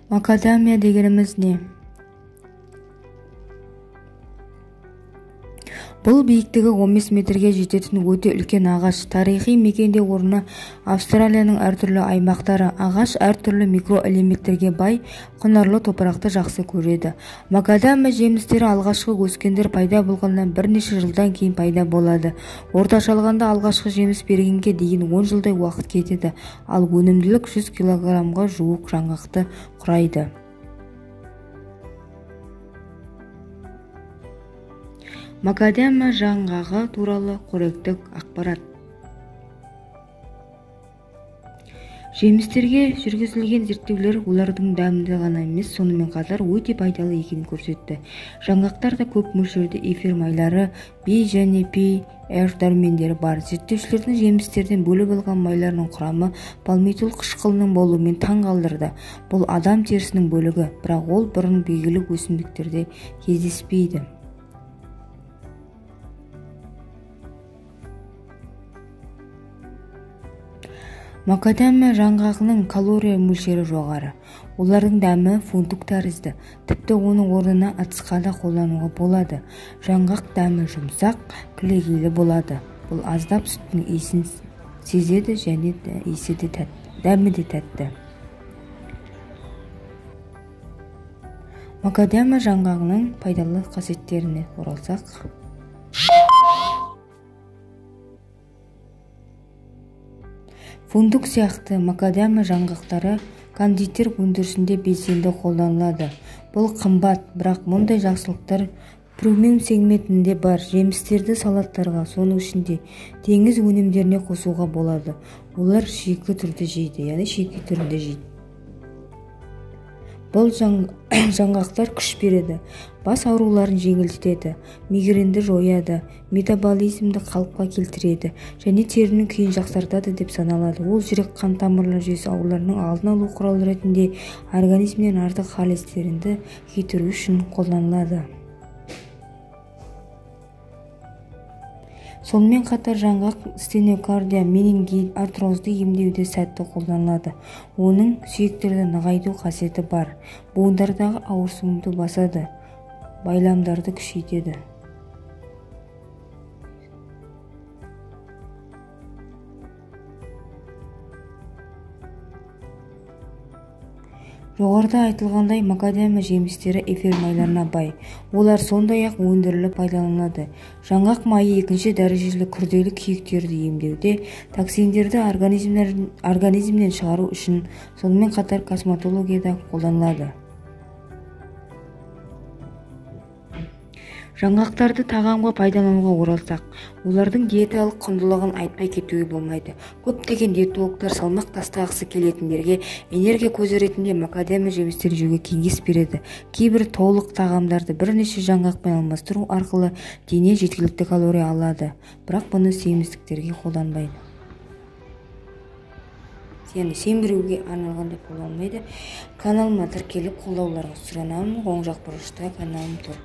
Макадамия дегенimiz не? Бұл биіктігі 15 метрге жететін өте үлкен ағаш. Тарихи мекенде орны Австралияның әртүрлі аймақтары. Ағаш әртүрлі микроэлементтерге бай, құнарлы топырақты жақсы көреді. Макадамия жемістері алғашқы өскендер пайда болғаннан бірнеше жылдан кейін пайда болады. Орташа алғанда алғашқы жеміс бергенге дейін 10 жылдай уақыт кетеді, ал өнімділік 100 килограммға жуық жаңғақты құрайды. Макадамия жаңғағы туралы қоректік ақпарат. Жемістерге жүргізілген зерттеулер олардың дәмді ғана емес, сонымен қатар өте пайдалы екенін көрсетті. Жаңғақтарда көп мөлшерде эфир майлары, B және PF дәрумендері бар. Зерттеушілердің жемістерден бөліп алған майларының құрамы палмитол қышқылының болуымен таң қалдырды. Бұл адам терісінің бөлігі, бірақ ол бұрын белгілі өсімдіктерде кездеспейді. Макадамия жаңғағының калория мөлшері жоғары. Олардың дәмі фундук тәрізді. Тіпті оның орнына ацқа да қолдануға болады. Жаңғақ дәмі жұмсақ, кілегейлі болады. Бұл аздап сүттің иісін сезеді және дәмі де тәтті. Макадамия жаңғағының пайдалы қасиеттеріне оралсақ, фундук сияқты макадамия жаңғақтары кондитер өндірісінде белсенді қолданылады. Бұл қымбат, бірақ мұндай жақсылықтар премиум сегментінде бар. Жемістерді салаттарға, соның ішінде теңіз өнімдеріне қосуға болады. Олар шикі түрде жейді. Бұл жаңғақтар күш береді, бас ауруларын жеңілдетеді, мигренді жояды, метаболизмді қалыпқа келтіреді және терінің күйін жақсартады деп саналады. Ол жүрек-қан тамырлар жүйесі ауруларының алдын алу құралы ретінде организмнен артық холестеринді кетіру үшін қолданылады. Сонымен қатар жаңғақ стенокардия, менингит, артрозды емдеуде сәтті қолданылады. Оның сүйектерді нығайту қасиеті бар. Буындардағы ауырсынуды басады, байламдарды күшейтеді. Жоғарыда айтылғандай, макадамия жемістері эфир майларына бай. Олар сондай-ақ өндіріліп пайдаланылады. Жаңғақ майы екінші дәрежелі күрделі күйіктерді емдеуде, токсиндерді организмнен шығару үшін, сонымен қатар косметологияда қолданылады. Жаңғақтарды тағамға пайдалануға оралсақ, олардың диеталық құндылығын айтпай кетуге болмайды. Көптеген диетологтар салмақ тастағысы келетіндерге энергия көзі ретінде макадамия жемістерін жеуге кеңес береді. Кейбір толық тағамдарды бірнеше жаңғақпен алмастыру арқылы дене жеткілікті калория алады, бірақ бұны семіздіктерге қолданбайды. Семіруге арналғанда қолданбайды. Каналыма тіркеліп қолдауларға сұранамын. Оң жақ бұрышта каналым тұр.